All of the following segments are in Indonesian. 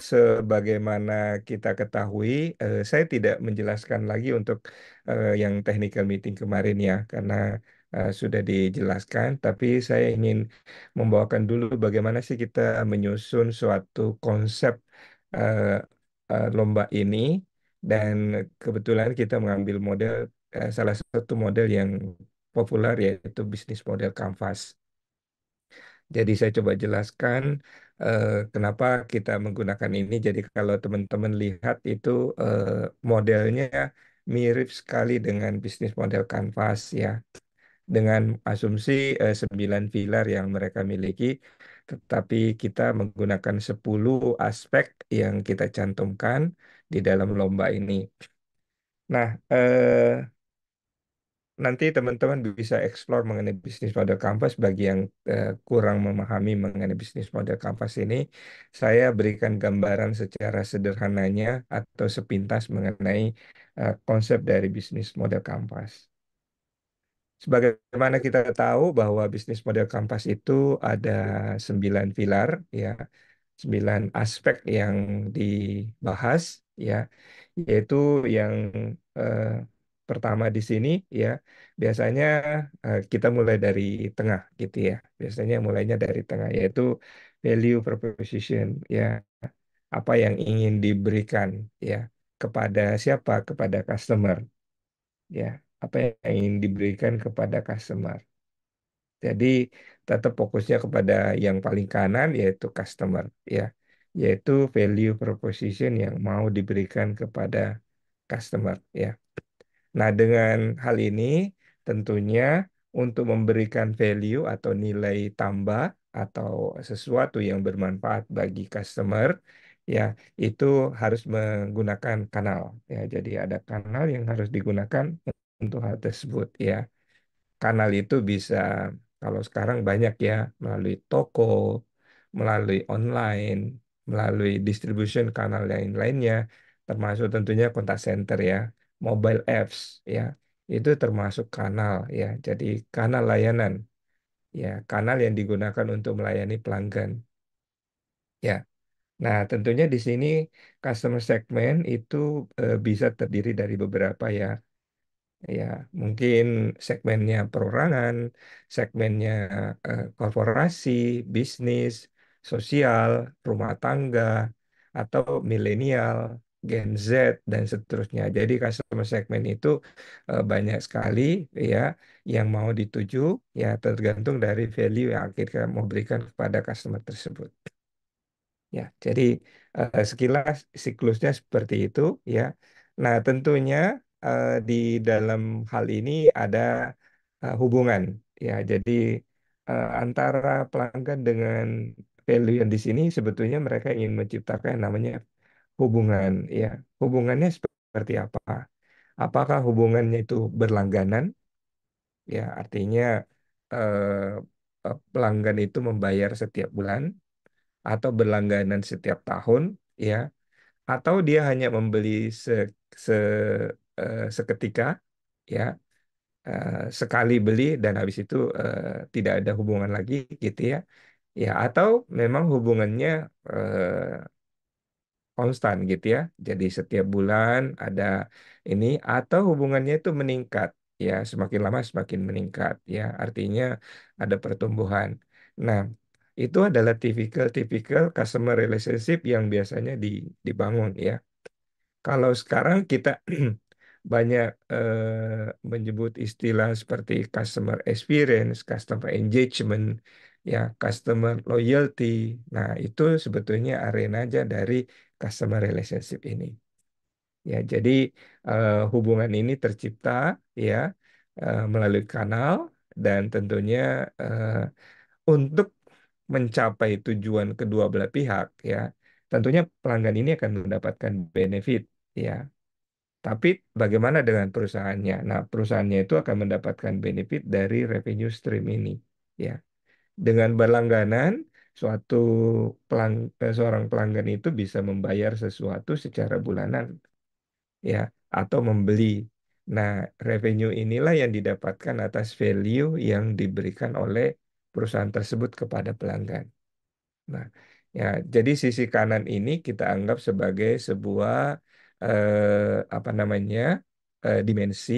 sebagaimana kita ketahui, saya tidak menjelaskan lagi untuk yang technical meeting kemarin ya, karena sudah dijelaskan. Tapi saya ingin membawakan dulu bagaimana sih kita menyusun suatu konsep eh, lomba ini, dan kebetulan kita mengambil model salah satu model yang populer yaitu bisnis model Canvas. Jadi saya coba jelaskan kenapa kita menggunakan ini. Jadi kalau teman-teman lihat itu eh, modelnya mirip sekali dengan bisnis model Canvas ya. Dengan asumsi 9 pilar yang mereka miliki, tetapi kita menggunakan 10 aspek yang kita cantumkan di dalam lomba ini. Nah, nanti teman-teman bisa explore mengenai bisnis model Canvas. Bagi yang kurang memahami mengenai bisnis model Canvas ini, saya berikan gambaran secara sederhananya atau sepintas mengenai konsep dari bisnis model Canvas. Sebagaimana kita tahu bahwa bisnis model Canvas itu ada 9 pilar, ya, 9 aspek yang dibahas, ya, yaitu yang eh, pertama di sini, ya, biasanya kita mulai dari tengah, gitu ya, biasanya mulainya dari tengah, yaitu value proposition, ya, apa yang ingin diberikan, ya, kepada siapa, kepada customer, ya, apa yang ingin diberikan kepada customer. Jadi tetap fokusnya kepada yang paling kanan yaitu customer ya, yaitu value proposition yang mau diberikan kepada customer ya. Nah, dengan hal ini tentunya untuk memberikan value atau nilai tambah atau sesuatu yang bermanfaat bagi customer ya, itu harus menggunakan kanal ya. Jadi ada kanal yang harus digunakan untuk hal tersebut ya. Kanal itu bisa, kalau sekarang banyak ya, melalui toko, melalui online, melalui distribution kanal yang lainnya, termasuk tentunya kontak center ya, mobile apps ya, itu termasuk kanal ya. Jadi kanal layanan ya, kanal yang digunakan untuk melayani pelanggan ya. Nah, tentunya di sini customer segment itu bisa terdiri dari beberapa ya. Ya, mungkin segmennya perorangan, segmennya korporasi, bisnis, sosial, rumah tangga, atau milenial, Gen Z, dan seterusnya. Jadi customer segmen itu banyak sekali ya yang mau dituju, ya tergantung dari value yang kita mau berikan kepada customer tersebut. Ya, jadi sekilas siklusnya seperti itu ya. Nah, tentunya di dalam hal ini ada hubungan ya. Jadi antara pelanggan dengan value yang di sini sebetulnya mereka ingin menciptakan yang namanya hubungan ya. Hubungannya seperti apa? Apakah hubungannya itu berlangganan? Ya, artinya pelanggan itu membayar setiap bulan atau berlangganan setiap tahun ya, atau dia hanya membeli se, seketika ya, sekali beli dan habis itu tidak ada hubungan lagi gitu ya, ya, atau memang hubungannya konstan gitu ya, jadi setiap bulan ada ini, atau hubungannya itu meningkat ya, semakin lama semakin meningkat ya, artinya ada pertumbuhan. Nah, itu adalah tipikal customer relationship yang biasanya dibangun ya. Kalau sekarang kita banyak menyebut istilah seperti customer experience, customer engagement, ya, customer loyalty. Nah, itu sebetulnya arena aja dari customer relationship ini. Ya, jadi hubungan ini tercipta ya melalui kanal, dan tentunya eh, untuk mencapai tujuan kedua belah pihak ya, tentunya pelanggan ini akan mendapatkan benefit ya. Tapi bagaimana dengan perusahaannya? Nah, perusahaannya itu akan mendapatkan benefit dari revenue stream ini ya. Dengan berlangganan, suatu seorang pelanggan itu bisa membayar sesuatu secara bulanan ya, atau membeli. Nah, revenue inilah yang didapatkan atas value yang diberikan oleh perusahaan tersebut kepada pelanggan. Nah, Ya, jadi sisi kanan ini kita anggap sebagai sebuah apa namanya dimensi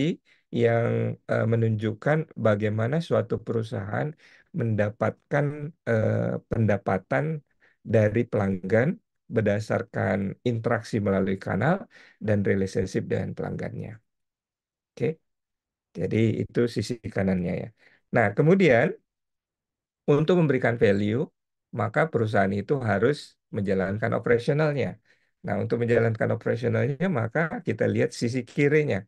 yang menunjukkan bagaimana suatu perusahaan mendapatkan pendapatan dari pelanggan berdasarkan interaksi melalui kanal dan relationship dengan pelanggannya. Oke, jadi itu sisi kanannya ya. Nah, kemudian untuk memberikan value, maka perusahaan itu harus menjalankan operasionalnya. Nah, untuk menjalankan operasionalnya, maka kita lihat sisi kirinya.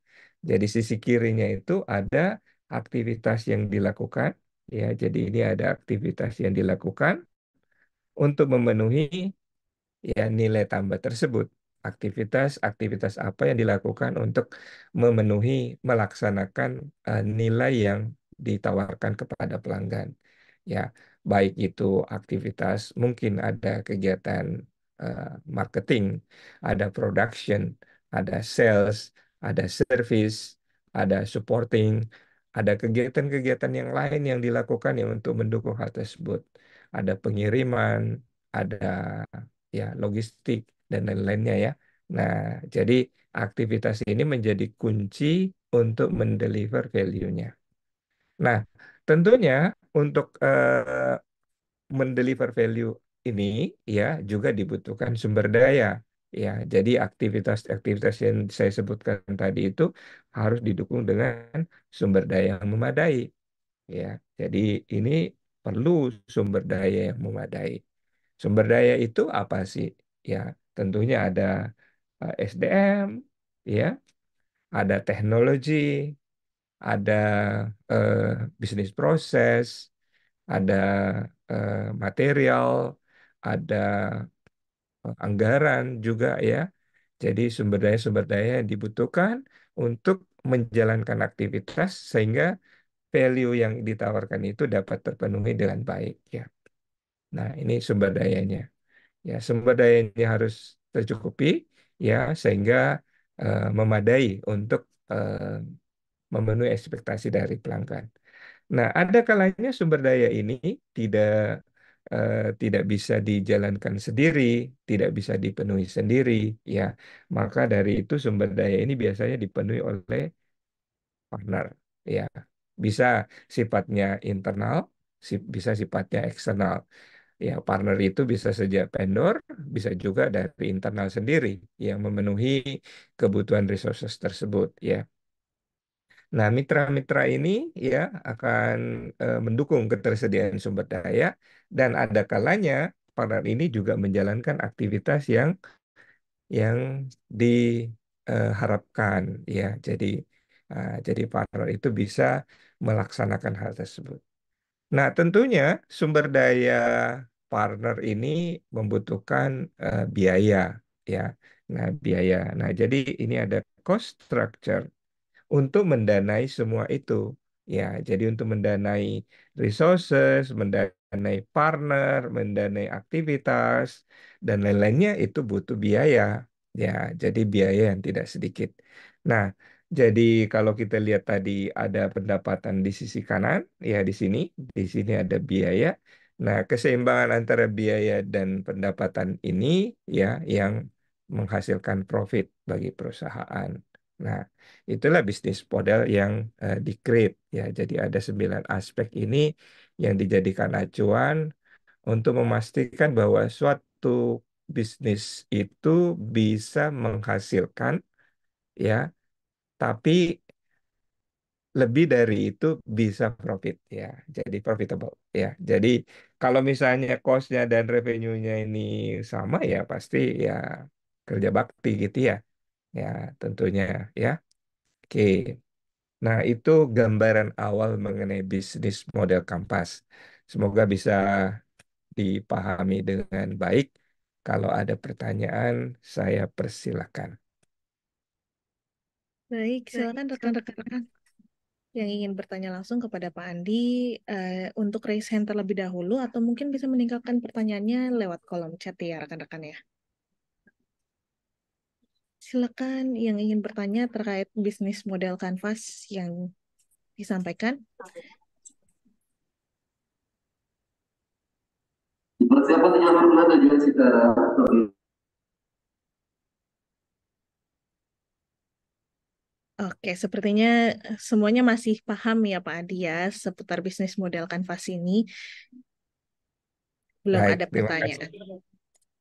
Jadi sisi kirinya itu ada aktivitas yang dilakukan, ya. Jadi ini ada aktivitas yang dilakukan untuk memenuhi ya nilai tambah tersebut. Aktivitas-aktivitas apa yang dilakukan untuk memenuhi, melaksanakan nilai yang ditawarkan kepada pelanggan. Ya, baik itu aktivitas, mungkin ada kegiatan eh, marketing, ada production, ada sales, ada service, ada supporting, ada kegiatan-kegiatan yang lain yang dilakukan ya untuk mendukung hal tersebut. Ada pengiriman, ada ya logistik dan lain-lainnya ya. Nah, jadi aktivitas ini menjadi kunci untuk mendeliver value-nya. Nah, tentunya untuk mendeliver value ini ya juga dibutuhkan sumber daya ya. Jadi aktivitas-aktivitas yang saya sebutkan tadi itu harus didukung dengan sumber daya yang memadai ya. Jadi ini perlu sumber daya yang memadai. Sumber daya itu apa sih? Ya, tentunya ada SDM, ya, ada teknologi, ada eh, bisnis proses, ada material, ada anggaran juga ya. Jadi sumber daya yang dibutuhkan untuk menjalankan aktivitas sehingga value yang ditawarkan itu dapat terpenuhi dengan baik ya. Nah, ini sumber dayanya. Ya, sumber dayanya harus tercukupi ya sehingga memadai untuk memenuhi ekspektasi dari pelanggan. Nah, ada kalanya sumber daya ini tidak tidak bisa dijalankan sendiri, tidak bisa dipenuhi sendiri, ya. Maka dari itu sumber daya ini biasanya dipenuhi oleh partner, ya. Bisa sifatnya internal, bisa sifatnya eksternal. Ya, partner itu bisa saja vendor, bisa juga dari internal sendiri yang memenuhi kebutuhan resources tersebut, ya. Nah, mitra-mitra ini ya akan mendukung ketersediaan sumber daya dan ada kalanya partner ini juga menjalankan aktivitas yang diharapkan ya. Jadi partner itu bisa melaksanakan hal tersebut. Nah, tentunya sumber daya partner ini membutuhkan biaya ya. Nah, biaya. Nah, jadi ini ada cost structure untuk mendanai semua itu. Ya, jadi untuk mendanai resources, mendanai partner, mendanai aktivitas, dan lain-lainnya itu butuh biaya. Ya, jadi biaya yang tidak sedikit. Nah, jadi kalau kita lihat tadi ada pendapatan di sisi kanan, ya di sini ada biaya. Nah, keseimbangan antara biaya dan pendapatan ini ya yang menghasilkan profit bagi perusahaan. Nah, itulah bisnis model yang di-create ya. Jadi ada 9 aspek ini yang dijadikan acuan untuk memastikan bahwa suatu bisnis itu bisa menghasilkan ya, tapi lebih dari itu bisa profit ya. Jadi profitable ya. Jadi kalau misalnya cost-nya dan revenue-nya ini sama ya pasti ya kerja bakti gitu ya. Ya, tentunya ya. Oke. Nah, itu gambaran awal mengenai bisnis model Kampas. Semoga bisa dipahami dengan baik. Kalau ada pertanyaan, saya persilakan. Baik, silakan rekan-rekan yang ingin bertanya langsung kepada Pak Andi untuk raise hand terlebih dahulu atau mungkin bisa meninggalkan pertanyaannya lewat kolom chat ya rekan-rekan ya. Silakan yang ingin bertanya terkait bisnis model Canvas yang disampaikan. Siapa yang pernah juga sekarang? Oke, sepertinya semuanya masih paham ya Pak Adi ya seputar bisnis model kanvas ini. Belum Baik, ada terima kasih. pertanyaan.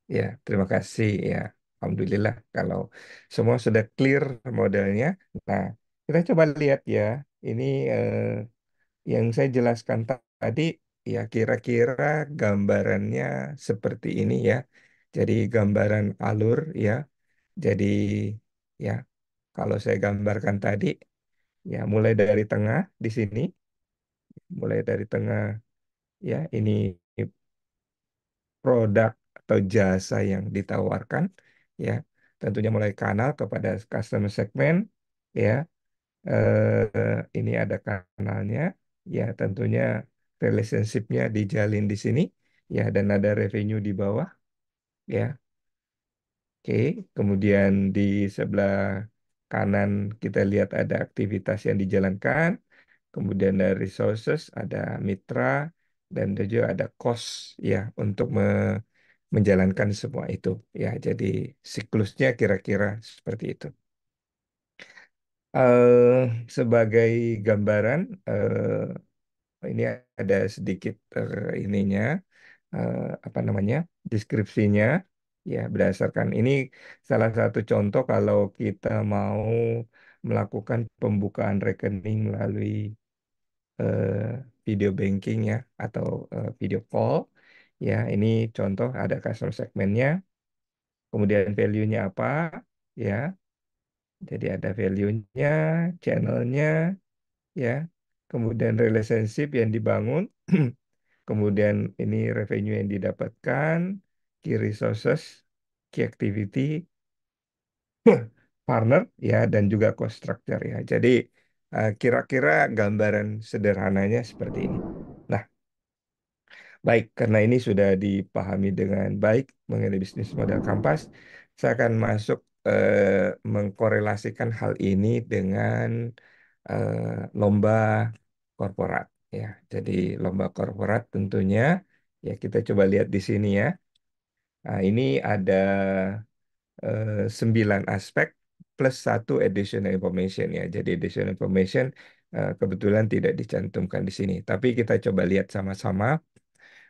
Ya, terima kasih ya. Alhamdulillah kalau semua sudah clear modelnya. Nah, kita coba lihat ya. Ini yang saya jelaskan tadi ya kira-kira gambarannya seperti ini ya. Jadi gambaran alur ya. Jadi ya, kalau saya gambarkan tadi ya mulai dari tengah di sini, mulai dari tengah ya ini produk atau jasa yang ditawarkan ya. Tentunya mulai kanal kepada customer segment ya. Ini ada kanalnya ya, tentunya relationship-nya dijalin di sini ya, dan ada revenue di bawah ya. Oke, kemudian di sebelah kanan kita lihat ada aktivitas yang dijalankan, kemudian dari resources ada mitra, dan juga ada cost ya untuk menjalankan semua itu ya. Jadi siklusnya kira-kira seperti itu. Sebagai gambaran, ini ada sedikit ininya, eh, apa namanya, deskripsinya ya, berdasarkan ini salah satu contoh kalau kita mau melakukan pembukaan rekening melalui eh, video banking ya, atau video call ya. Ini contoh ada customer segmentnya, kemudian value-nya apa ya. Jadi ada value-nya, channel-nya ya, kemudian relationship yang dibangun, kemudian ini revenue yang didapatkan, key resources, key activity, partner ya, dan juga cost structure ya. Jadi kira-kira gambaran sederhananya seperti ini. Nah, baik, karena ini sudah dipahami dengan baik mengenai bisnis model Kampas, saya akan masuk mengkorelasikan hal ini dengan lomba korporat ya. Jadi lomba korporat tentunya ya, kita coba lihat di sini ya. Nah, ini ada 9 aspek plus satu additional information ya. Jadi additional information kebetulan tidak dicantumkan di sini. Tapi kita coba lihat sama-sama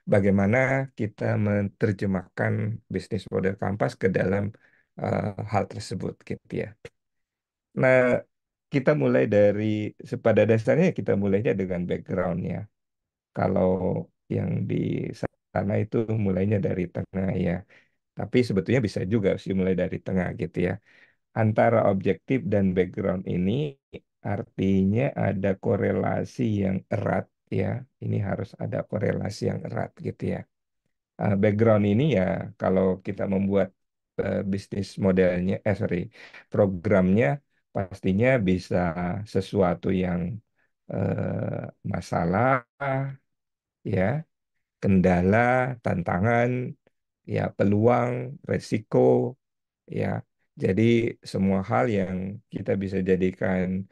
bagaimana kita menerjemahkan bisnis model Kampas ke dalam hal tersebut gitu ya. Nah, kita mulai dari, pada dasarnya kita mulainya dengan backgroundnya. Kalau yang di sana itu mulainya dari tengah ya. Tapi sebetulnya bisa juga sih mulai dari tengah gitu ya. Antara objektif dan background ini artinya ada korelasi yang erat ya. Ini harus ada korelasi yang erat gitu ya. Background ini ya, kalau kita membuat bisnis modelnya, sorry, programnya pastinya bisa sesuatu yang masalah ya, kendala, tantangan, ya peluang, resiko, ya. Jadi semua hal yang kita bisa jadikan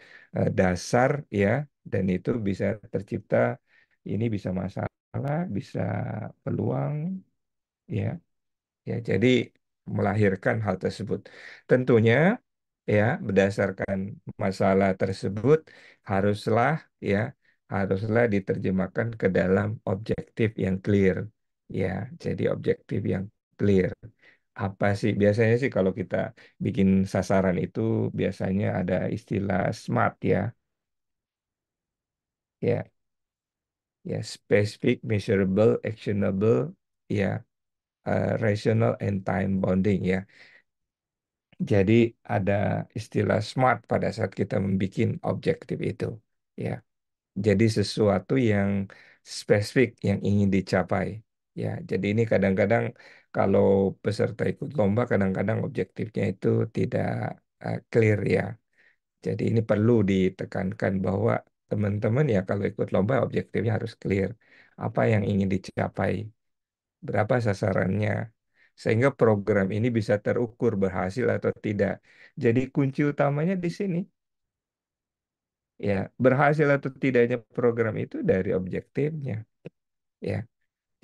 dasar ya, dan itu bisa tercipta, ini bisa masalah, bisa peluang, ya. Ya, jadi melahirkan hal tersebut. Tentunya ya, berdasarkan masalah tersebut haruslah ya, haruslah diterjemahkan ke dalam objektif yang clear. Ya, jadi objektif yang clear. Apa sih biasanya sih kalau kita bikin sasaran itu biasanya ada istilah SMART ya. Ya, ya, specific, measurable, actionable, ya, rational and time bounding ya. Jadi ada istilah SMART pada saat kita membuat objektif itu. Ya, jadi sesuatu yang spesifik yang ingin dicapai. Ya, jadi ini kadang-kadang kalau peserta ikut lomba, kadang-kadang objektifnya itu tidak clear ya. Jadi ini perlu ditekankan bahwa teman-teman ya kalau ikut lomba objektifnya harus clear. Apa yang ingin dicapai, berapa sasarannya, sehingga program ini bisa terukur berhasil atau tidak. Jadi kunci utamanya di sini, ya berhasil atau tidaknya program itu dari objektifnya, ya.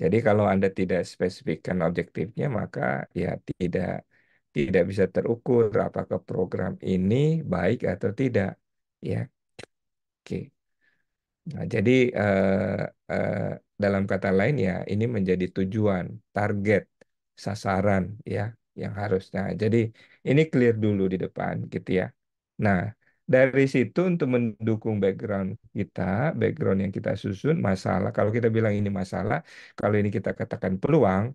Jadi kalau Anda tidak spesifikkan objektifnya, maka ya tidak bisa terukur apakah program ini baik atau tidak. Ya, oke. Nah, jadi eh, dalam kata lain ya ini menjadi tujuan, target, sasaran ya yang harusnya. Jadi ini clear dulu di depan gitu ya. Nah, dari situ untuk mendukung background kita, background yang kita susun, masalah. Kalau kita bilang ini masalah, kalau ini kita katakan peluang,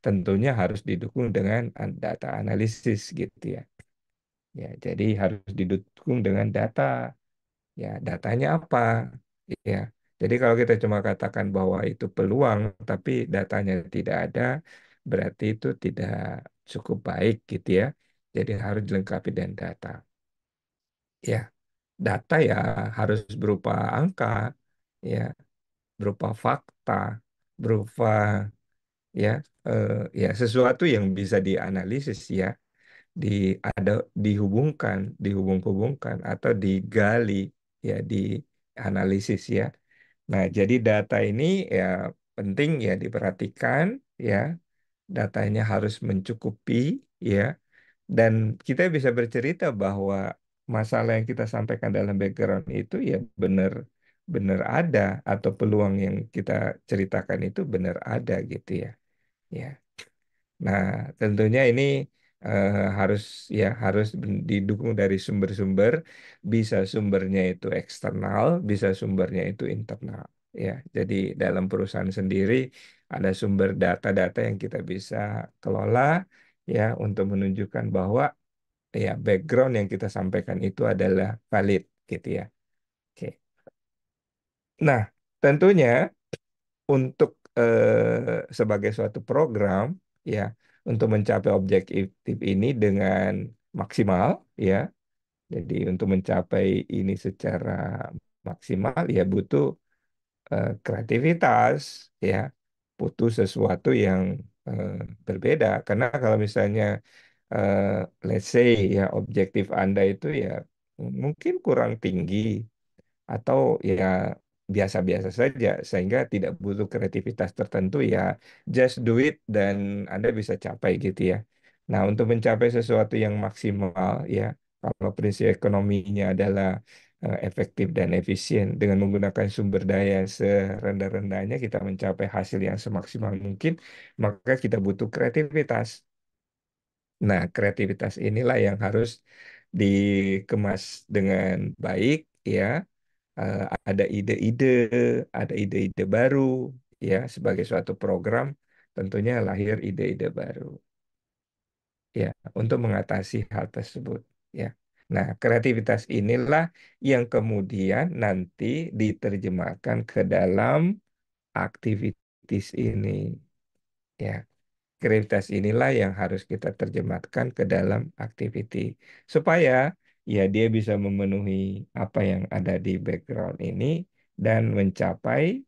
tentunya harus didukung dengan data analisis gitu ya. Ya, jadi harus didukung dengan data. Ya, datanya apa? Ya. Jadi kalau kita cuma katakan bahwa itu peluang, tapi datanya tidak ada, berarti itu tidak cukup baik gitu ya. Jadi harus dilengkapi dengan data. Ya, data ya harus berupa angka, ya, berupa fakta, berupa ya, eh, ya sesuatu yang bisa dianalisis ya, di ada dihubung-hubungkan atau digali ya, dianalisis ya. Nah, jadi data ini ya penting ya diperhatikan ya. Datanya harus mencukupi ya. Dan kita bisa bercerita bahwa masalah yang kita sampaikan dalam background itu ya benar ada, atau peluang yang kita ceritakan itu benar ada gitu ya. Ya. Nah, tentunya ini harus ya harus didukung dari sumber-sumber, bisa sumbernya itu eksternal, bisa sumbernya itu internal. Ya, jadi dalam perusahaan sendiri ada sumber data-data yang kita bisa kelola ya untuk menunjukkan bahwa ya background yang kita sampaikan itu adalah valid gitu ya. Oke. Nah, tentunya untuk sebagai suatu program ya untuk mencapai objektif ini dengan maksimal ya. Jadi untuk mencapai ini secara maksimal ya butuh kreativitas ya, butuh sesuatu yang eh, berbeda. Karena kalau misalnya eh, let's say ya objektif Anda itu ya mungkin kurang tinggi atau ya biasa-biasa saja sehingga tidak butuh kreativitas tertentu ya, just do it dan Anda bisa capai gitu ya. Nah, untuk mencapai sesuatu yang maksimal ya, kalau prinsip ekonominya adalah efektif dan efisien dengan menggunakan sumber daya yang serendah-rendahnya kita mencapai hasil yang semaksimal mungkin, maka kita butuh kreativitas. Nah, kreativitas inilah yang harus dikemas dengan baik ya. Eh, ada ide-ide, ada ide-ide baru ya sebagai suatu program, tentunya lahir ide-ide baru ya untuk mengatasi hal tersebut ya. Nah, kreativitas inilah yang kemudian nanti diterjemahkan ke dalam aktivitas ini ya. Kreativitas inilah yang harus kita terjemahkan ke dalam activity supaya ya dia bisa memenuhi apa yang ada di background ini dan mencapai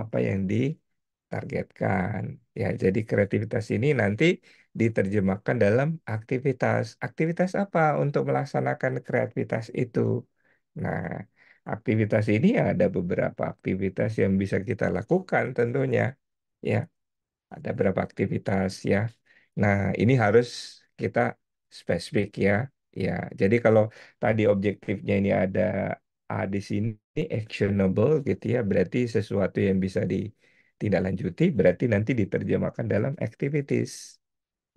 apa yang ditargetkan. Ya, jadi kreativitas ini nanti diterjemahkan dalam aktivitas. Aktivitas apa untuk melaksanakan kreativitas itu? Nah, aktivitas ini ada beberapa aktivitas yang bisa kita lakukan tentunya. Ya, ada berapa aktivitas ya. Nah, ini harus kita spesifik ya. Ya, jadi kalau tadi objektifnya ini ada A di sini actionable gitu ya, berarti sesuatu yang bisa ditindaklanjuti, berarti nanti diterjemahkan dalam activities.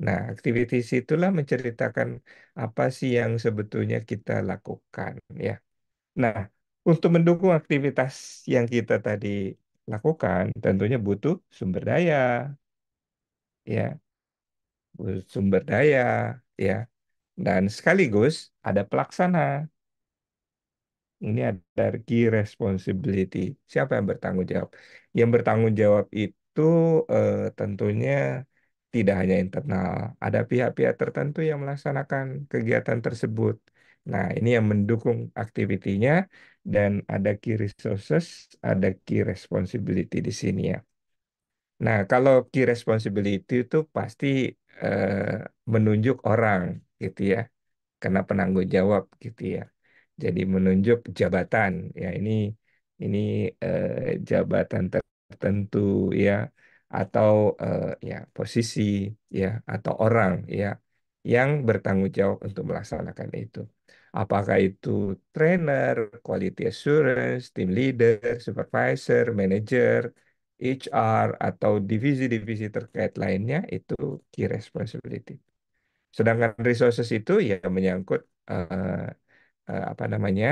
Nah, activities itulah menceritakan apa sih yang sebetulnya kita lakukan ya. Nah, untuk mendukung aktivitas yang kita tadi lakukan, tentunya butuh sumber daya ya, sumber daya ya, dan sekaligus ada pelaksana. Ini ada key responsibility. Siapa yang bertanggung jawab? Yang bertanggung jawab itu tentunya tidak hanya internal, ada pihak-pihak tertentu yang melaksanakan kegiatan tersebut. Nah, ini yang mendukung aktivitinya dan ada key resources, ada key responsibility di sini ya. Nah, kalau key responsibility itu pasti eh, menunjuk orang gitu ya, karena penanggung jawab gitu ya. Jadi menunjuk jabatan ya ini jabatan tertentu ya, atau ya posisi ya atau orang ya yang bertanggung jawab untuk melaksanakan itu. Apakah itu trainer, quality assurance, team leader, supervisor, manager, HR atau divisi-divisi terkait lainnya itu key responsibility. Sedangkan resources itu ya menyangkut apa namanya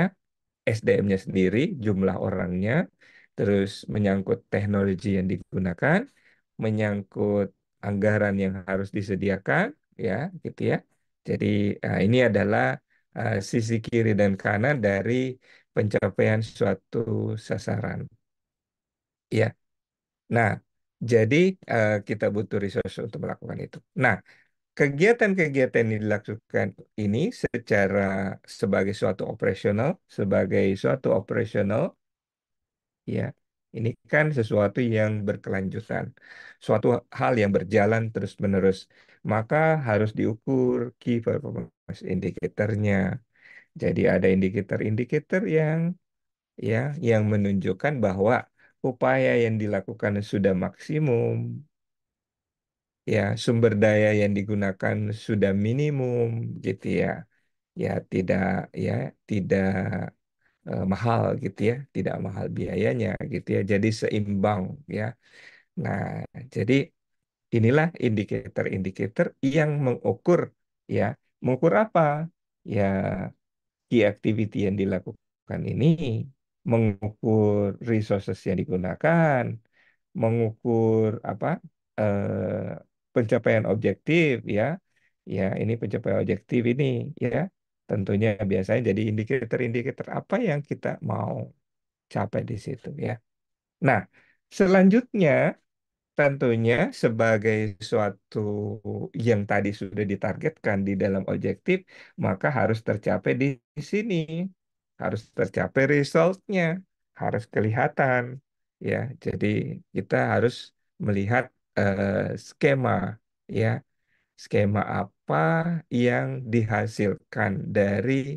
SDM-nya sendiri, jumlah orangnya, terus menyangkut teknologi yang digunakan, menyangkut anggaran yang harus disediakan, ya, gitu ya. Jadi ini adalah sisi kiri dan kanan dari pencapaian suatu sasaran. Ya, nah, jadi kita butuh resource untuk melakukan itu. Nah, kegiatan-kegiatan yang dilakukan ini sebagai suatu operasional, ya, ini kan sesuatu yang berkelanjutan, suatu hal yang berjalan terus-menerus, maka harus diukur key performance indicator-nya. Jadi ada indikator-indikator ya yang menunjukkan bahwa upaya yang dilakukan sudah maksimum, ya sumber daya yang digunakan sudah minimum, gitu ya. Ya tidak ya tidak mahal gitu ya, tidak mahal biayanya gitu ya. Jadi seimbang ya. Nah, jadi inilah indikator-indikator yang mengukur ya, mengukur apa? Ya, key activity yang dilakukan ini, mengukur resources yang digunakan, mengukur apa? Pencapaian objektif ya. Ya, ini pencapaian objektif ini ya. Tentunya biasanya jadi indikator-indikator apa yang kita mau capai di situ ya. Nah, selanjutnya tentunya sebagai suatu yang tadi sudah ditargetkan di dalam objektif, maka harus tercapai di sini. Harus tercapai resultnya, harus kelihatan. Ya, jadi kita harus melihat skema, ya, skema apa yang dihasilkan dari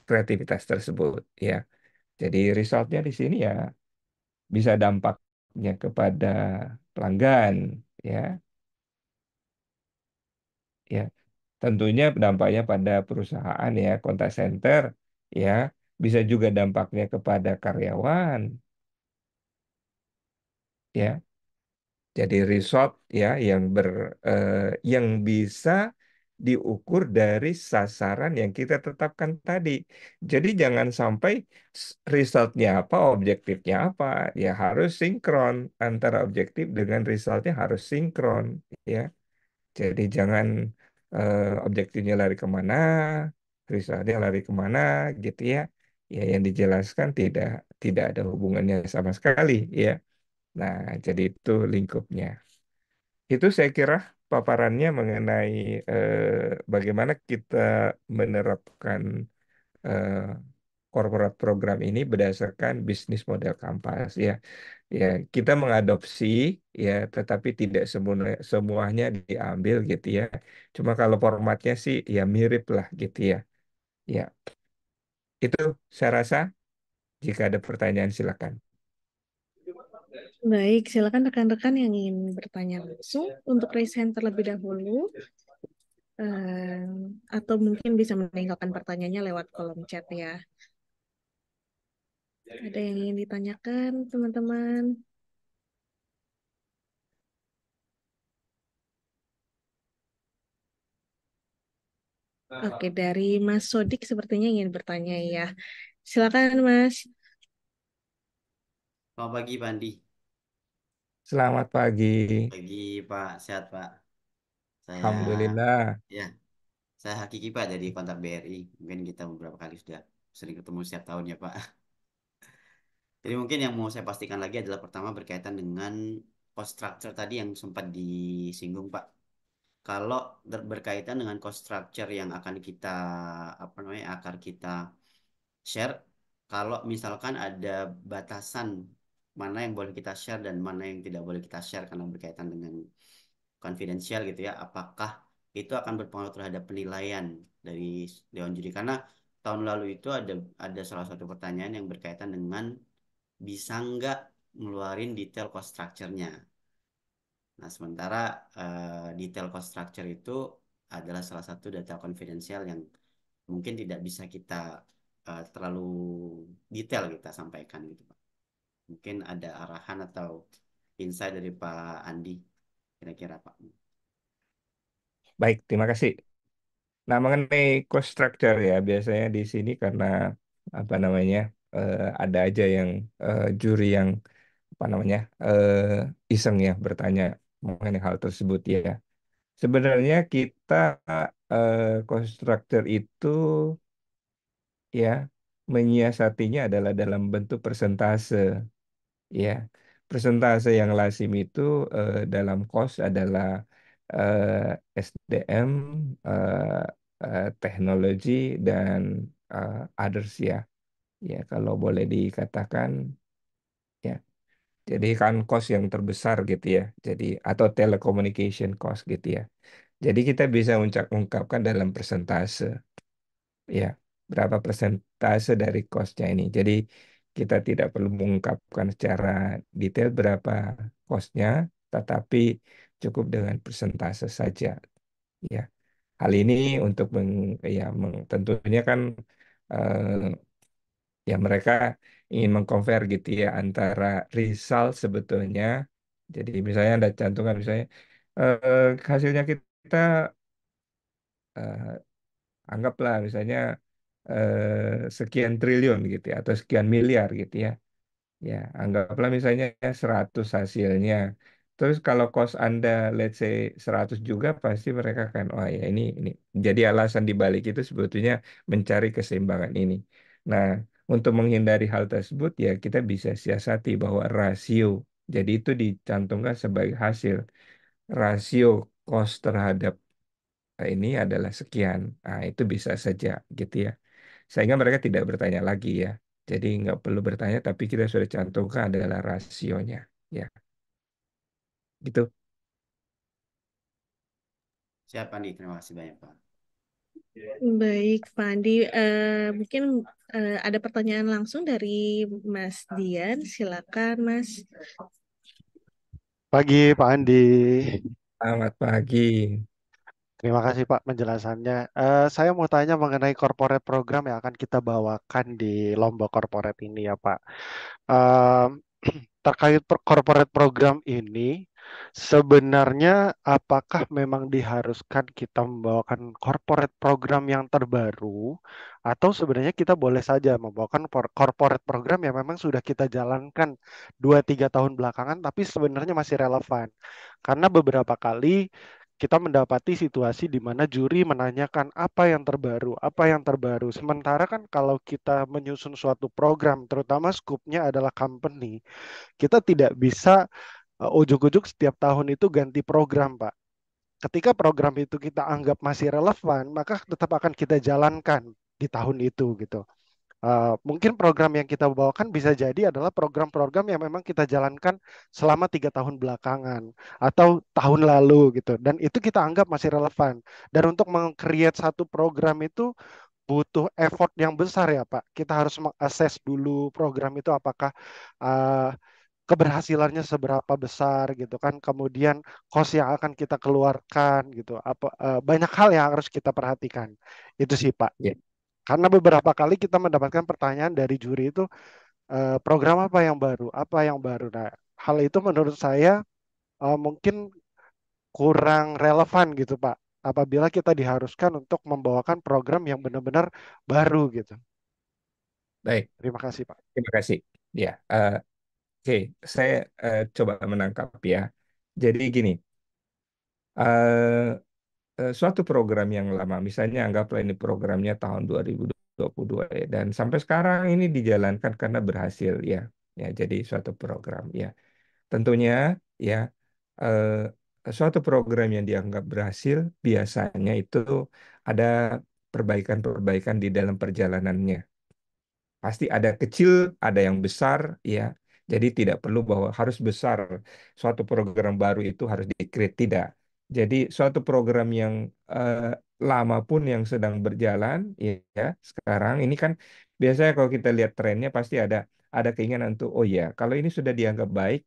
kreativitas tersebut. Ya, jadi resultnya di sini ya bisa dampaknya kepada pelanggan, ya, ya. Tentunya dampaknya pada perusahaan ya, contact center, ya. Bisa juga dampaknya kepada karyawan, ya. Jadi result ya eh, yang bisa diukur dari sasaran yang kita tetapkan tadi. Jadi jangan sampai resultnya apa, objektifnya apa, ya harus sinkron antara objektif dengan resultnya harus sinkron, ya. Jadi jangan objektifnya lari kemana, resultnya lari kemana, gitu ya. Ya yang dijelaskan tidak tidak ada hubungannya sama sekali, ya. Nah, jadi itu lingkupnya. Itu saya kira paparannya mengenai bagaimana kita menerapkan eh, corporate program ini berdasarkan bisnis model Kampas ya. Ya, kita mengadopsi ya, tetapi tidak semuanya diambil gitu ya. Cuma kalau formatnya sih ya mirip lah gitu ya. Ya, itu saya rasa jika ada pertanyaan silakan. Baik, silakan rekan-rekan yang ingin bertanya langsung untuk raise hand terlebih dahulu, atau mungkin bisa meninggalkan pertanyaannya lewat kolom chat ya. Ada yang ingin ditanyakan, teman-teman? Oke, dari Mas Sodik sepertinya ingin bertanya ya. Silakan, Mas. Selamat pagi, Pak Andi. Selamat pagi. Pagi, Pak. Sehat, Pak. Saya, Alhamdulillah. ya, saya Hakiki, Pak, dari Kontak BRI. Mungkin kita beberapa kali sudah sering ketemu setiap tahun ya, Pak. Jadi mungkin yang mau saya pastikan lagi adalah pertama berkaitan dengan cost structure tadi yang sempat disinggung, Pak. Kalau berkaitan dengan cost structure yang akan kita, apa namanya, akan kita share, kalau misalkan ada batasan mana yang boleh kita share dan mana yang tidak boleh kita share karena berkaitan dengan konfidensial gitu ya, apakah itu akan berpengaruh terhadap penilaian dari Dewan Juri? Karena tahun lalu itu ada salah satu pertanyaan yang berkaitan dengan bisa nggak ngeluarin detail cost structure-nya. Nah, sementara detail cost structure itu adalah salah satu data konfidensial yang mungkin tidak bisa kita terlalu detail kita sampaikan gitu, Pak. Mungkin ada arahan atau insight dari Pak Andi kira-kira, Pak. Baik, terima kasih. Nah, mengenai cost structure ya, biasanya di sini karena apa namanya ada aja yang juri yang apa namanya iseng ya bertanya mengenai hal tersebut ya. Sebenarnya kita cost structure itu ya menyiasatinya adalah dalam bentuk persentase ya. Persentase yang lazim itu dalam cost adalah SDM, teknologi dan others ya. Ya, kalau boleh dikatakan ya. Jadi kan cost yang terbesar gitu ya. Jadi atau telecommunication cost gitu ya. Jadi kita bisa ungkapkan dalam persentase ya. Berapa persentase dari costnya ini. Jadi kita tidak perlu mengungkapkan secara detail berapa costnya, tetapi cukup dengan persentase saja ya. Hal ini untuk tentunya kan eh, ya mereka ingin mengcompare gitu ya antara result sebetulnya. Jadi misalnya ada cantungan misalnya hasilnya kita eh, anggaplah misalnya sekian triliun gitu ya atau sekian miliar gitu ya. Ya, anggaplah misalnya 100 hasilnya. Terus kalau cost Anda let's say 100 juga pasti mereka akan oh ya ini. Jadi alasan dibalik itu sebetulnya mencari keseimbangan ini. Nah, untuk menghindari hal tersebut ya kita bisa siasati bahwa rasio. Jadi itu dicantumkan sebagai hasil. Rasio cost terhadap ini adalah sekian. Nah, itu bisa saja gitu ya. Sehingga mereka tidak bertanya lagi ya. Jadi nggak perlu bertanya, tapi kita sudah cantumkan adalah rasionya. Ya, gitu. Siapa nih? Terima kasih banyak, Pak. Baik, Pak Andi. Mungkin ada pertanyaan langsung dari Mas Dian. Silakan, Mas. Pagi Pak Andi. Selamat pagi. Terima kasih Pak penjelasannya. Saya mau tanya mengenai corporate program yang akan kita bawakan di lomba corporate ini ya Pak. Em, Terkait corporate program ini, sebenarnya apakah memang diharuskan kita membawakan corporate program yang terbaru, atau sebenarnya kita boleh saja membawakan corporate program yang memang sudah kita jalankan 2-3 tahun belakangan, tapi sebenarnya masih relevan. Karena beberapa kali kita mendapati situasi di mana juri menanyakan apa yang terbaru. Sementara kan kalau kita menyusun suatu program, terutama skupnya adalah company, kita tidak bisa ujuk-ujuk setiap tahun itu ganti program, Pak. Ketika program itu kita anggap masih relevan, maka tetap akan kita jalankan di tahun itu gitu. Mungkin program yang kita bawakan bisa jadi adalah program-program yang memang kita jalankan selama 3 tahun belakangan atau tahun lalu gitu, dan itu kita anggap masih relevan. Dan untuk meng-create satu program itu butuh effort yang besar ya Pak. Kita harus mengakses dulu program itu apakah uh, keberhasilannya seberapa besar gitu kan, kemudian cost yang akan kita keluarkan gitu, banyak hal yang harus kita perhatikan. Itu sih Pak. Ya, Karena beberapa kali kita mendapatkan pertanyaan dari juri itu, program apa yang baru, apa yang baru. Nah, hal itu menurut saya mungkin kurang relevan gitu Pak, apabila kita diharuskan untuk membawakan program yang benar-benar baru gitu. baik. Terima kasih Pak. Terima kasih. Ya, oke. Saya coba menangkap ya. Jadi gini, eh, suatu program yang lama, misalnya anggaplah ini programnya tahun 2022 ya, dan sampai sekarang ini dijalankan karena berhasil ya. Ya, jadi suatu program ya. Tentunya ya eh, suatu program yang dianggap berhasil biasanya itu ada perbaikan-perbaikan di dalam perjalanannya. Pasti ada kecil, ada yang besar, ya. Jadi tidak perlu bahwa harus besar. Suatu program baru itu harus di-create, tidak. Jadi suatu program yang eh, lama pun yang sedang berjalan, ya, sekarang ini kan biasanya kalau kita lihat trennya pasti ada keinginan untuk, oh ya, kalau ini sudah dianggap baik,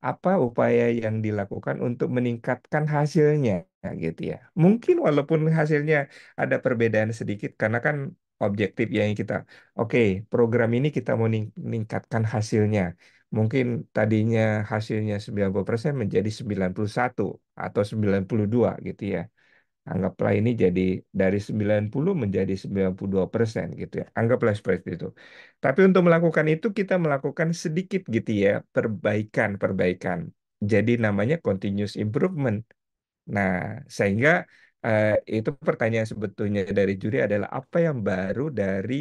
apa upaya yang dilakukan untuk meningkatkan hasilnya gitu ya. Mungkin walaupun hasilnya ada perbedaan sedikit karena kan objektif yang kita, oke, program ini kita mau meningkatkan hasilnya. Mungkin tadinya hasilnya 90% menjadi 91 atau 92 gitu ya. Anggaplah ini jadi dari 90 menjadi 92% gitu ya. Anggaplah seperti itu. Tapi untuk melakukan itu kita melakukan sedikit gitu ya, perbaikan-perbaikan. Jadi namanya continuous improvement. Nah, sehingga eh, itu pertanyaan sebetulnya dari juri adalah apa yang baru dari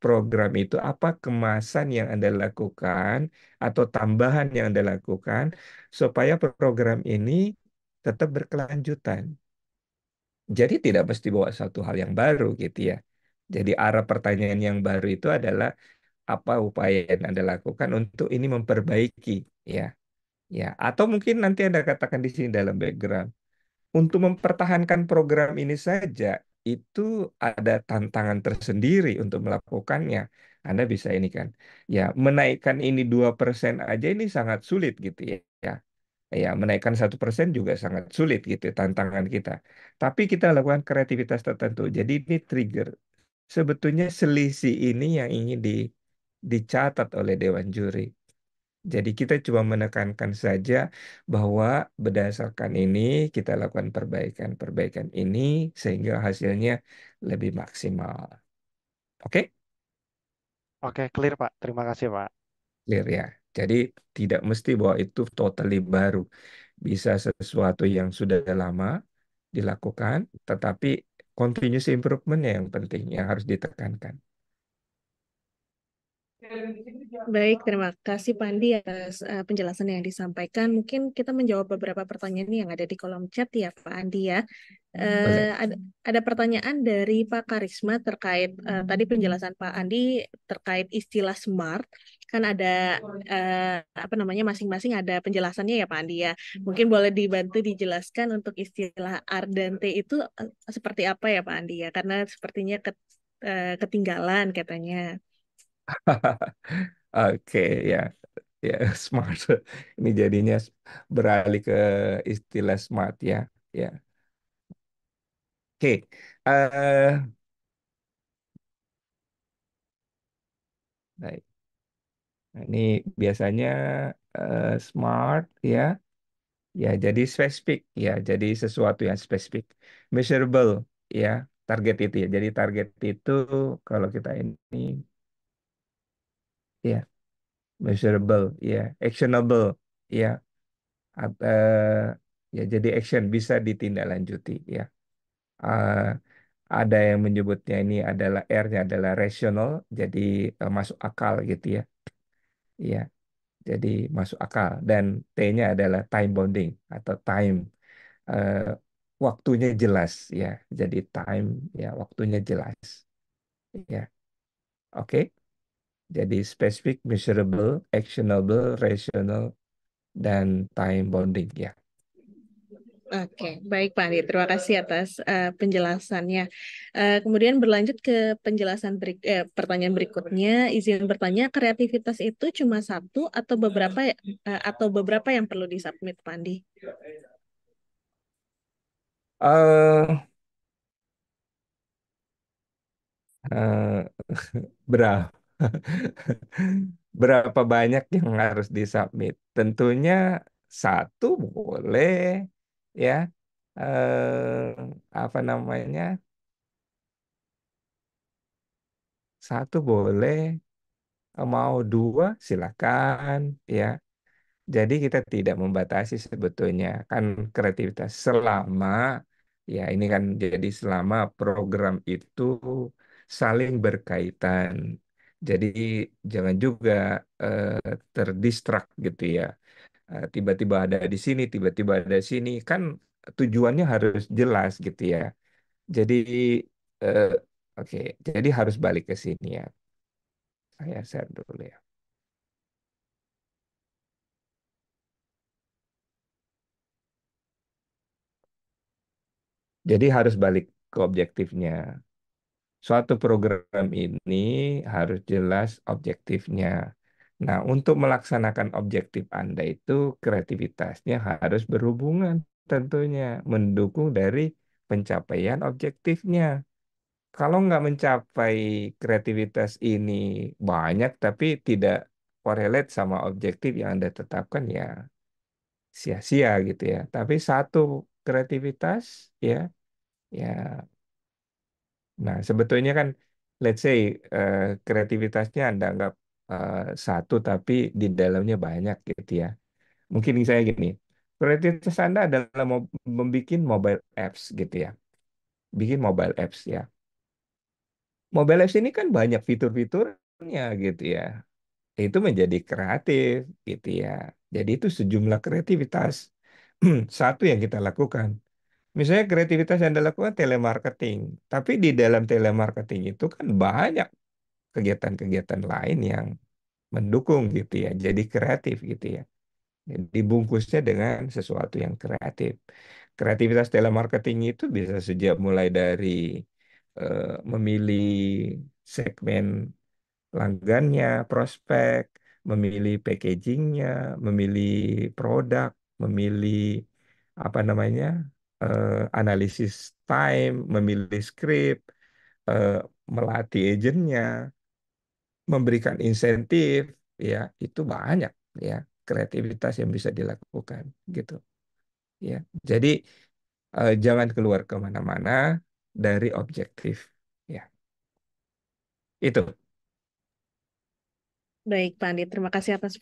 program itu, apa kemasan yang Anda lakukan atau tambahan yang Anda lakukan supaya program ini tetap berkelanjutan. Jadi tidak mesti bawa satu hal yang baru gitu ya. Jadi arah pertanyaan yang baru itu adalah apa upaya yang Anda lakukan untuk ini memperbaiki ya. Ya, atau mungkin nanti Anda katakan di sini dalam background untuk mempertahankan program ini saja itu ada tantangan tersendiri untuk melakukannya. Anda bisa ini kan. Ya, menaikkan ini 2% aja ini sangat sulit gitu ya. Ya, ya, menaikkan 1% juga sangat sulit gitu tantangan kita. Tapi kita lakukan kreativitas tertentu. Jadi ini trigger. Sebetulnya selisih ini yang ingin dicatat oleh Dewan Juri. Jadi kita cuma menekankan saja bahwa berdasarkan ini kita lakukan perbaikan-perbaikan ini sehingga hasilnya lebih maksimal. Oke? Oke, clear Pak. Terima kasih Pak. Clear ya. Jadi tidak mesti bahwa itu totally baru. Bisa sesuatu yang sudah lama dilakukan, tetapi continuous improvement yang penting, yang harus ditekankan. Baik, terima kasih Pak Andi atas penjelasan yang disampaikan. Mungkin kita menjawab beberapa pertanyaan yang ada di kolom chat ya Pak Andi ya. Boleh. Ada pertanyaan dari Pak Karisma terkait tadi penjelasan Pak Andi terkait istilah smart. Kan ada apa namanya masing-masing ada penjelasannya ya Pak Andi ya. Mungkin boleh dibantu dijelaskan untuk istilah ardente itu seperti apa ya Pak Andi ya? Karena sepertinya ketinggalan katanya. Oke, ya, ya, smart. Ini jadinya beralih ke istilah smart ya. Ya. Oke. Baik. Nah, ini biasanya smart ya. Ya, jadi spesifik ya. Jadi sesuatu yang spesifik. Measurable ya. Target itu ya. Jadi target itu kalau kita ini ya, measurable ya, actionable ya. Ya, jadi action bisa ditindaklanjuti ya. Eh, ada yang menyebutnya ini adalah R-nya adalah rational, jadi masuk akal gitu ya. Iya, jadi masuk akal. Dan T-nya adalah time bounding atau time, eh, waktunya jelas ya. Jadi time ya waktunya jelas. Ya, oke. Jadi specific, measurable, actionable, rational, dan time bounding ya. Oke, baik Pak Andi. Terima kasih atas penjelasannya. Kemudian berlanjut ke penjelasan pertanyaan berikutnya. Izin bertanya, kreativitas itu cuma satu atau beberapa yang perlu disubmit, Pak Andi? eh eh, berapa berapa banyak yang harus disubmit? Tentunya satu boleh ya. Apa namanya? Satu boleh, mau dua silakan ya. Jadi kita tidak membatasi sebetulnya kan kreativitas selama ya ini kan jadi selama program itu saling berkaitan. Jadi jangan juga terdistrak gitu ya. Tiba-tiba ada di sini, tiba-tiba ada di sini kan tujuannya harus jelas gitu ya. Jadi eh, oke, jadi harus balik ke sini ya. Saya share dulu ya. Jadi harus balik ke objektifnya. Suatu program ini harus jelas objektifnya. Nah, untuk melaksanakan objektif Anda itu kreativitasnya harus berhubungan tentunya mendukung dari pencapaian objektifnya. Kalau nggak mencapai kreativitas ini banyak tapi tidak correlate sama objektif yang Anda tetapkan ya sia-sia gitu ya. Tapi satu kreativitas ya ya. Nah, sebetulnya kan let's say kreativitasnya Anda anggap satu tapi di dalamnya banyak gitu ya. Mungkin saya gini, kreativitas Anda adalah membuat mobile apps gitu ya. Bikin mobile apps ya. Mobile apps ini kan banyak fitur-fiturnya gitu ya. Itu menjadi kreatif gitu ya. Jadi itu sejumlah kreativitas. Satu yang kita lakukan. Misalnya kreativitas yang dilakukan telemarketing. Tapi di dalam telemarketing itu kan banyak kegiatan-kegiatan lain yang mendukung gitu ya. Jadi kreatif gitu ya. Jadi dibungkusnya dengan sesuatu yang kreatif. Kreativitas telemarketing itu bisa sejak mulai dari memilih segmen pelanggannya, prospek, memilih packagingnya, memilih produk, memilih apa namanya analisis time, memilih script, eh, melatih agentnya, memberikan insentif, ya itu banyak ya kreativitas yang bisa dilakukan gitu ya. Jadi jangan keluar kemana-mana dari objektif ya itu. Baik, Pak Andi. Terima kasih atas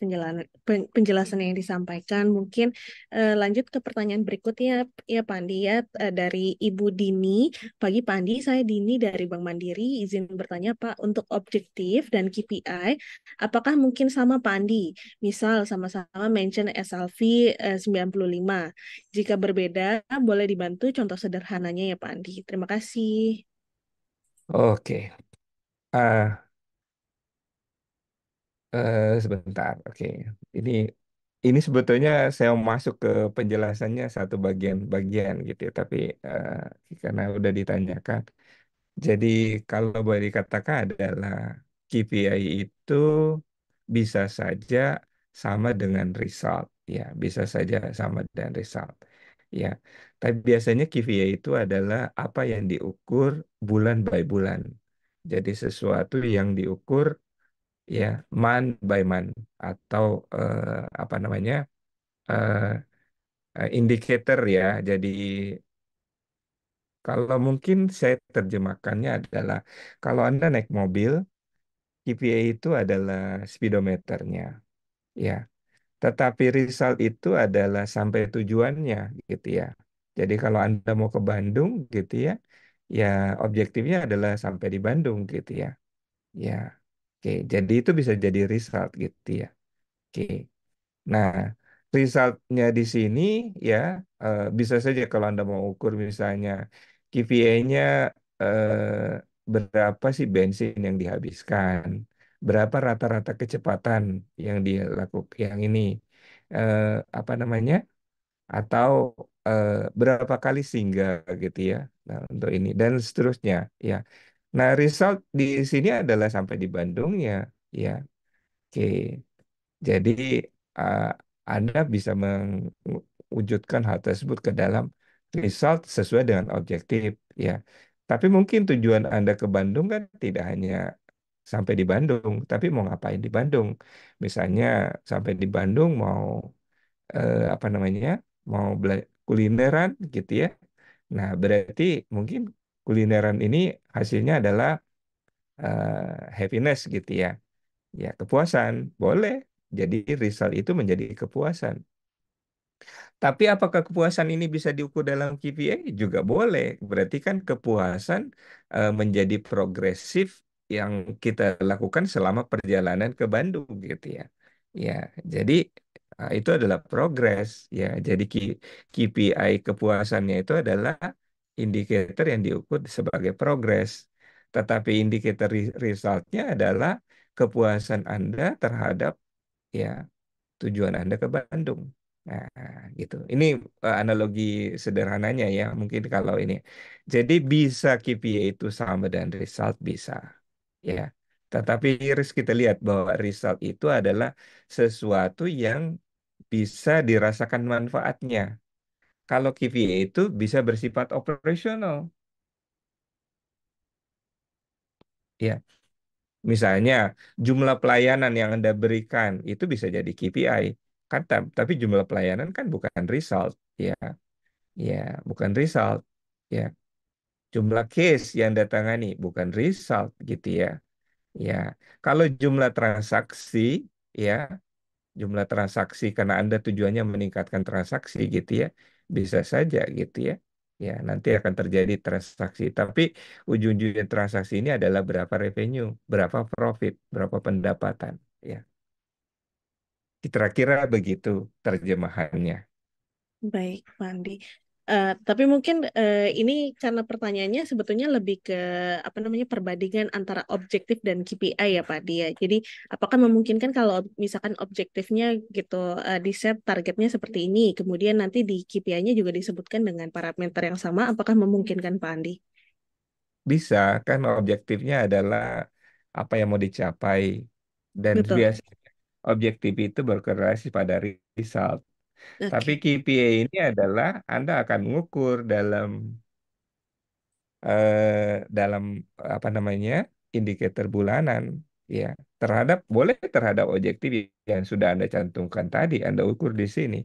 penjelasan yang disampaikan. Mungkin lanjut ke pertanyaan berikutnya, ya Pak Andi ya. Dari Ibu Dini. Pagi Pak Andi, saya Dini dari Bank Mandiri. Izin bertanya Pak, untuk objektif dan KPI, apakah mungkin sama Pak Andi? Misal sama-sama mention SLV 95. Jika berbeda, boleh dibantu contoh sederhananya ya Pak Andi. Terima kasih. Oke. Sebentar, oke. Ini ini sebetulnya saya mau masuk ke penjelasannya satu bagian-bagian gitu ya, tapi karena udah ditanyakan, jadi kalau boleh dikatakan adalah KPI itu bisa saja sama dengan result, ya, bisa saja sama dengan result, ya. Tapi biasanya KPI itu adalah apa yang diukur bulan by bulan. Jadi sesuatu yang diukur ya month by month atau apa namanya eh, indikator ya. Jadi kalau mungkin saya terjemahkannya adalah kalau Anda naik mobil, KPI itu adalah speedometernya, ya. Tetapi result itu adalah sampai tujuannya, gitu ya. Jadi kalau Anda mau ke Bandung, gitu ya, ya objektifnya adalah sampai di Bandung, gitu ya. Ya, oke. Jadi itu bisa jadi result, gitu ya. Oke. Nah, resultnya di sini ya bisa saja kalau Anda mau ukur misalnya KPI-nya berapa sih bensin yang dihabiskan, berapa rata-rata kecepatan yang dilakukan, yang ini eh, apa namanya, atau eh, berapa kali singgah gitu ya. Nah, untuk ini dan seterusnya ya. Nah, result di sini adalah sampai di Bandung ya, ya. Oke. Jadi uh, Anda bisa mewujudkan hal tersebut ke dalam result sesuai dengan objektif, ya. Tapi mungkin tujuan Anda ke Bandung kan tidak hanya sampai di Bandung, tapi mau ngapain di Bandung? Misalnya sampai di Bandung mau apa namanya? Mau kulineran gitu ya. Nah, berarti mungkin kulineran ini hasilnya adalah happiness gitu ya. Ya, kepuasan boleh. Jadi result itu menjadi kepuasan. Tapi apakah kepuasan ini bisa diukur dalam KPI? Juga boleh. Berarti kan kepuasan menjadi progresif yang kita lakukan selama perjalanan ke Bandung gitu ya. Ya, jadi itu adalah progres ya. Jadi KPI kepuasannya itu adalah indikator yang diukur sebagai progres. Tetapi indikator resultnya adalah kepuasan Anda terhadap ya tujuan Anda ke Bandung. Nah, gitu. Ini analogi sederhananya ya, mungkin kalau ini. Jadi bisa KPI itu sama dan result bisa. Ya. Tetapi harus kita lihat bahwa result itu adalah sesuatu yang bisa dirasakan manfaatnya. Kalau KPI itu bisa bersifat operasional, ya. Misalnya jumlah pelayanan yang Anda berikan itu bisa jadi KPI. Kan, tapi jumlah pelayanan kan bukan result, ya, ya, bukan result, ya. Jumlah case yang datangani bukan result, gitu ya. Ya, kalau jumlah transaksi, ya, jumlah transaksi karena Anda tujuannya meningkatkan transaksi gitu ya, bisa saja gitu ya. Ya, nanti akan terjadi transaksi. Tapi ujung-ujungnya transaksi ini adalah berapa revenue, berapa profit, berapa pendapatan. Ya, kira-kira begitu terjemahannya. Baik, Pak Andi. Tapi mungkin ini karena pertanyaannya sebetulnya lebih ke apa namanya perbandingan antara objektif dan KPI ya Pak Dia. Jadi apakah memungkinkan kalau misalkan objektifnya gitu di set targetnya seperti ini, kemudian nanti di KPI-nya juga disebutkan dengan parameter yang sama, apakah memungkinkan Pak Andi? Bisa, kan objektifnya adalah apa yang mau dicapai. Dan Betul. biasanya objektif itu berkorelasi pada result. Tapi Oke. KPI ini adalah Anda akan mengukur dalam apa namanya indikator bulanan, ya, boleh terhadap objektif yang sudah Anda cantumkan tadi, Anda ukur di sini.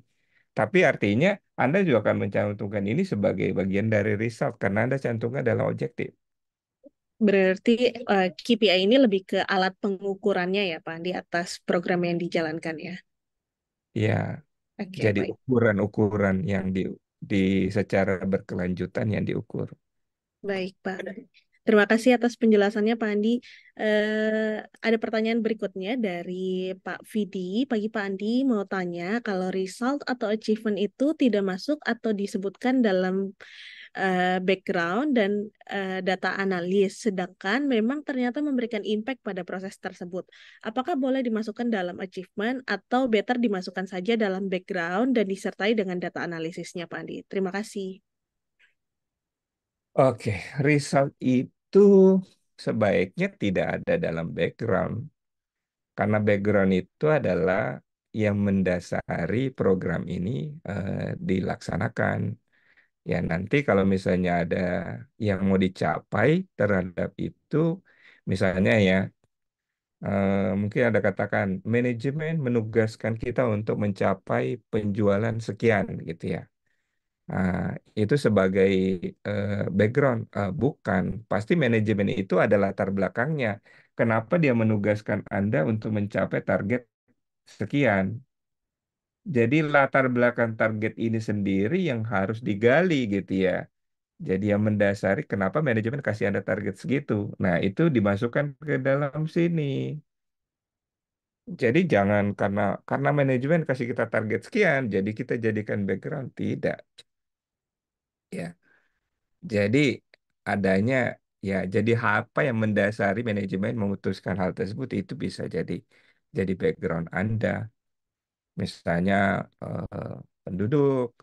Tapi artinya Anda juga akan mencantumkan ini sebagai bagian dari result karena Anda cantumkan dalam objektif. Berarti KPI ini lebih ke alat pengukurannya ya Pak di atas program yang dijalankan ya. Ya, Oke, jadi baik. ukuran-ukuran yang di secara berkelanjutan yang diukur. Baik, Pak. Terima kasih atas penjelasannya, Pak Andi. Ada pertanyaan berikutnya dari Pak Vidi. Pagi Pak Andi mau tanya, kalau result atau achievement itu tidak masuk atau disebutkan dalam background dan data analis, sedangkan memang ternyata memberikan impact pada proses tersebut. Apakah boleh dimasukkan dalam achievement atau better dimasukkan saja dalam background dan disertai dengan data analisisnya, Pak Andi? Terima kasih. Oke, result itu sebaiknya tidak ada dalam background. Karena background itu adalah yang mendasari program ini dilaksanakan. Ya nanti kalau misalnya ada yang mau dicapai terhadap itu, misalnya ya, mungkin ada katakan manajemen menugaskan kita untuk mencapai penjualan sekian gitu ya. Nah, itu sebagai background, bukan. Pasti manajemen itu adalah latar belakangnya. Kenapa dia menugaskan Anda untuk mencapai target sekian. Jadi latar belakang target ini sendiri yang harus digali gitu ya. Jadi yang mendasari kenapa manajemen kasih Anda target segitu. Nah, itu dimasukkan ke dalam sini. Jadi jangan karena manajemen kasih kita target sekian, jadi kita jadikan background tidak. Ya. Jadi adanya jadi apa yang mendasari manajemen memutuskan hal tersebut itu bisa jadi background Anda. Misalnya penduduk,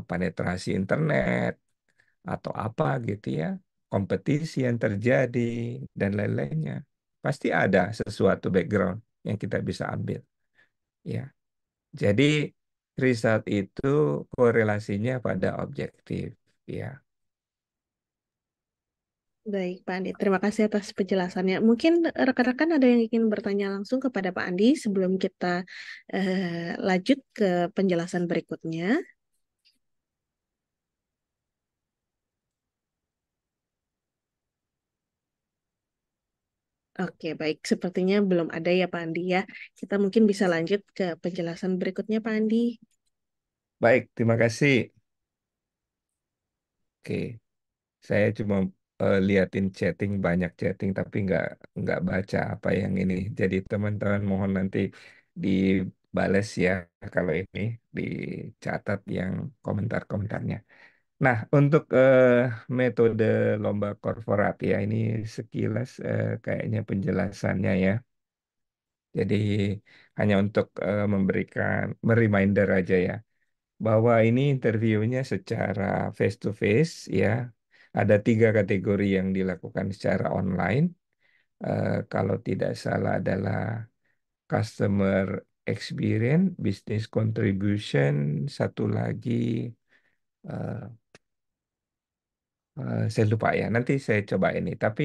penetrasi internet, atau apa gitu ya, kompetisi yang terjadi, dan lain-lainnya. Pasti ada sesuatu background yang kita bisa ambil. Ya, jadi result itu korelasinya pada objektif. Ya, Baik, Pak Andi. Terima kasih atas penjelasannya. Mungkin rekan-rekan ada yang ingin bertanya langsung kepada Pak Andi sebelum kita lanjut ke penjelasan berikutnya. Oke, baik. Sepertinya belum ada ya, Pak Andi ya. Kita mungkin bisa lanjut ke penjelasan berikutnya, Pak Andi. baik, terima kasih. Oke, saya cuma liatin chatting, banyak chatting, tapi nggak baca apa yang ini. Jadi teman-teman mohon nanti dibales ya kalau ini dicatat yang komentar-komentarnya. Nah, untuk metode lomba korporat ya, ini sekilas kayaknya penjelasannya ya. Jadi hanya untuk memberikan reminder aja ya, bahwa ini interviewnya secara face to face ya. Ada 3 kategori yang dilakukan secara online. Kalau tidak salah adalah customer experience, business contribution, satu lagi saya lupa ya. Nanti saya coba ini. Tapi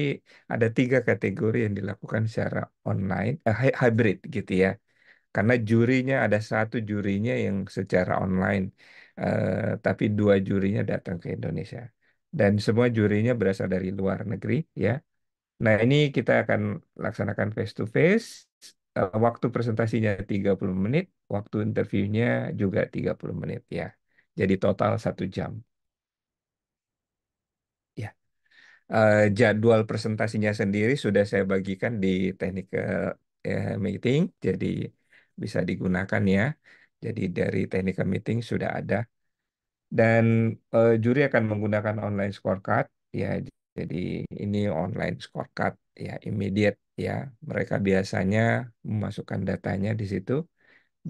ada tiga kategori yang dilakukan secara online, hybrid gitu ya. Karena jurinya ada satu jurinya yang secara online, tapi dua jurinya datang ke Indonesia. Dan semua jurinya berasal dari luar negeri ya. Nah, ini kita akan laksanakan face to face. Waktu presentasinya 30 menit, waktu interviewnya juga 30 menit ya. Jadi total 1 jam. Ya. Jadwal presentasinya sendiri sudah saya bagikan di teknik meeting, jadi bisa digunakan ya. Jadi dari technical meeting sudah ada. Dan juri akan menggunakan online scorecard ya. Jadi ini online scorecard ya, immediate ya. Mereka biasanya memasukkan datanya di situ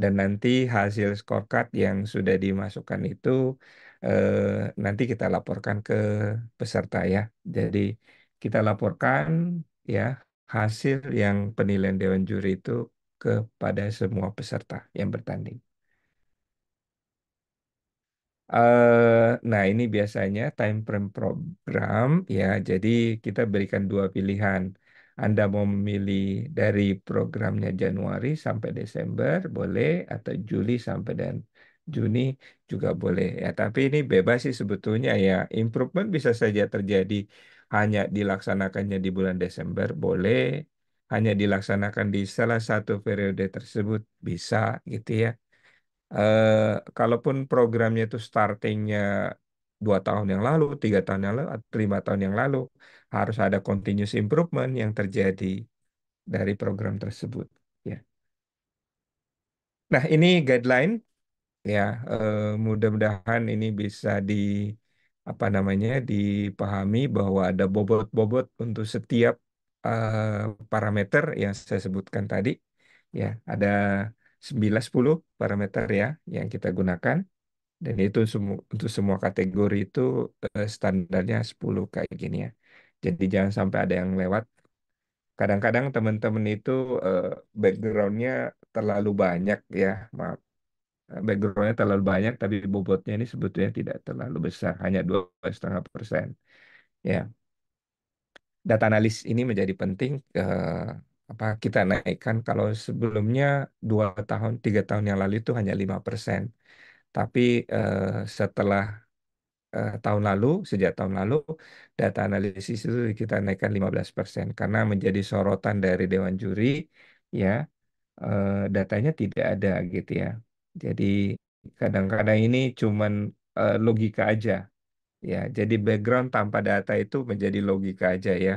dan nanti hasil scorecard yang sudah dimasukkan itu nanti kita laporkan ke peserta ya. Jadi kita laporkan ya hasil yang penilaian Dewan Juri itu kepada semua peserta yang bertanding. Nah, ini biasanya time frame program ya. Jadi kita berikan dua pilihan. Anda mau memilih dari programnya Januari sampai Desember boleh, atau Juli sampai dan Juni juga boleh ya. Tapi ini bebas sih sebetulnya ya. Improvement bisa saja terjadi hanya dilaksanakannya di bulan Desember boleh, hanya dilaksanakan di salah satu periode tersebut bisa gitu ya. eh, Kalaupun programnya itu startingnya 2 tahun yang lalu, 3 tahun yang lalu, atau 5 tahun yang lalu, harus ada continuous improvement yang terjadi dari program tersebut. Ya. Nah, ini guideline ya. Mudah-mudahan ini bisa apa namanya dipahami bahwa ada bobot-bobot untuk setiap parameter yang saya sebutkan tadi. Ya, ada 9-10 parameter ya yang kita gunakan. Dan itu untuk semua kategori itu standarnya 10 kayak gini ya. Jadi jangan sampai ada yang lewat. Kadang-kadang teman-teman itu eh, backgroundnya terlalu banyak ya, maaf. Backgroundnya terlalu banyak, tapi bobotnya ini sebetulnya tidak terlalu besar, hanya 2,5%. Ya, data analis ini menjadi penting. Apa kita naikkan kalau sebelumnya 2 tahun, 3 tahun yang lalu itu hanya 5%. Tapi setelah sejak tahun lalu, data analisis itu kita naikkan 15% karena menjadi sorotan dari Dewan Juri, ya, datanya tidak ada gitu ya. Jadi kadang-kadang ini cuman logika aja, ya. Jadi background tanpa data itu menjadi logika aja ya,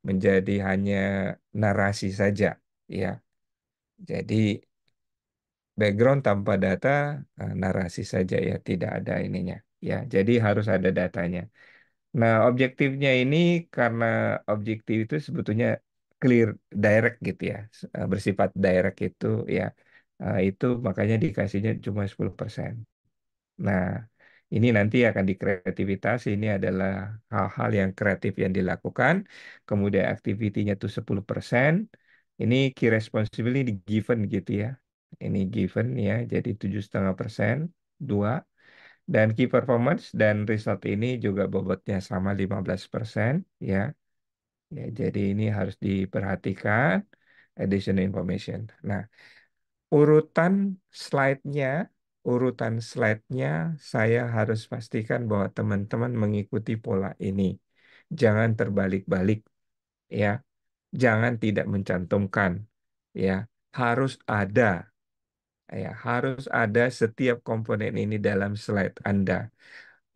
menjadi hanya narasi saja, ya. Jadi background tanpa data, narasi saja ya, tidak ada ininya. Ya, jadi harus ada datanya. Nah, objektifnya ini karena objektif itu sebetulnya clear, direct gitu ya, bersifat direct itu ya, itu makanya dikasihnya cuma 10%. Nah, ini nanti akan dikreativitas, ini adalah hal-hal yang kreatif yang dilakukan, kemudian aktivitinya itu 10%, ini key responsibility given gitu ya, ini given ya, jadi 7,5%, dua. Dan key performance dan result ini juga bobotnya sama 15% ya. Ya, jadi ini harus diperhatikan additional information. Nah, urutan slide-nya, urutan slide-nya saya harus pastikan bahwa teman-teman mengikuti pola ini. Jangan terbalik-balik ya. Jangan tidak mencantumkan ya. Harus ada ya, harus ada setiap komponen ini dalam slide Anda.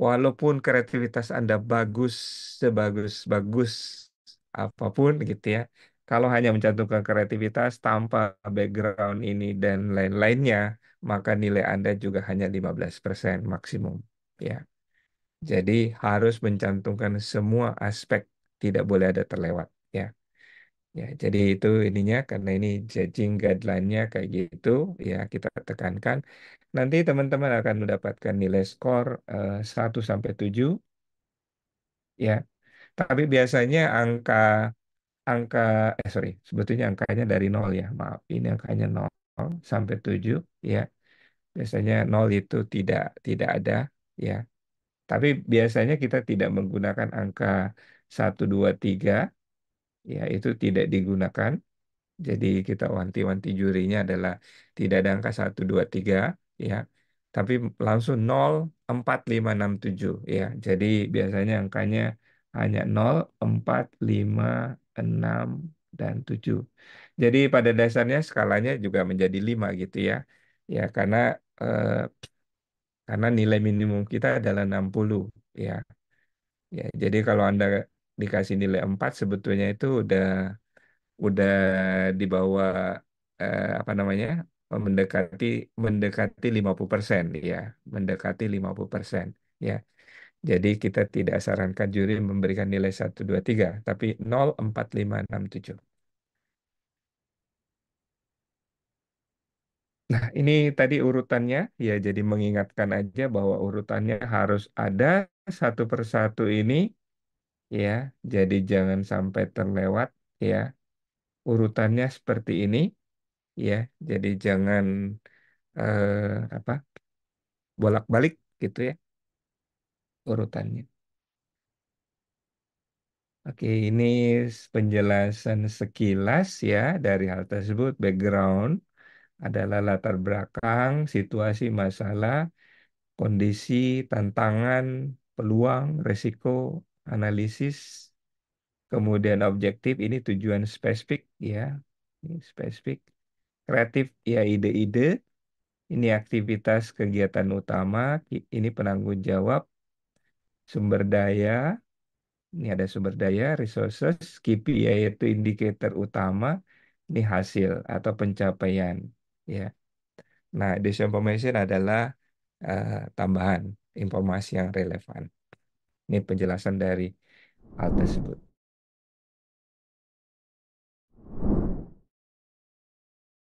Walaupun kreativitas Anda bagus, sebagus-bagus apapun gitu ya, kalau hanya mencantumkan kreativitas tanpa background ini dan lain-lainnya, maka nilai Anda juga hanya 15% maksimum. Ya, jadi harus mencantumkan semua aspek, tidak boleh ada terlewat. Ya, ya. Jadi itu ininya, karena ini judging guideline-nya kayak gitu, ya kita tekankan. Nanti teman-teman akan mendapatkan nilai skor 1 sampai 7 ya. Tapi biasanya angka angka, sorry, sebetulnya angkanya dari nol ya, maaf, ini angkanya nol sampai 7 ya. Biasanya nol itu tidak ada ya. Tapi biasanya kita tidak menggunakan angka 1, 2, 3 ya, itu tidak digunakan. Jadi kita wanti-wanti jurinya adalah tidak ada angka 1, 2, 3 ya. Tapi langsung 0, 4, 5, 6, 7 ya. Jadi biasanya angkanya hanya 0, 4, 5, 6 dan 7. Jadi pada dasarnya skalanya juga menjadi 5 gitu ya. Ya eh, karena nilai minimum kita adalah 60 ya. Ya, jadi kalau Anda dikasih nilai 4 sebetulnya itu udah di bawah apa namanya? mendekati mendekati 50% ya, mendekati 50% ya. Jadi kita tidak sarankan juri memberikan nilai 1, 2, 3 tapi 0, 4, 5, 6, 7. Nah, ini tadi urutannya ya, jadi mengingatkan aja bahwa urutannya harus ada satu persatu ini ya. Jadi jangan sampai terlewat ya. Urutannya seperti ini ya. Jadi jangan apa bolak-balik gitu ya urutannya. Oke, ini penjelasan sekilas ya dari hal tersebut. Background adalah latar belakang, situasi, masalah, kondisi, tantangan, peluang, resiko, analisis, kemudian objektif, ini tujuan spesifik ya, ini spesifik, kreatif ya ide-ide, ini aktivitas kegiatan utama, ini penanggung jawab, sumber daya, ini ada sumber daya, resources, KPI yaitu indikator utama, ini hasil atau pencapaian ya. Nah, additional information adalah tambahan informasi yang relevan. Ini penjelasan dari hal tersebut.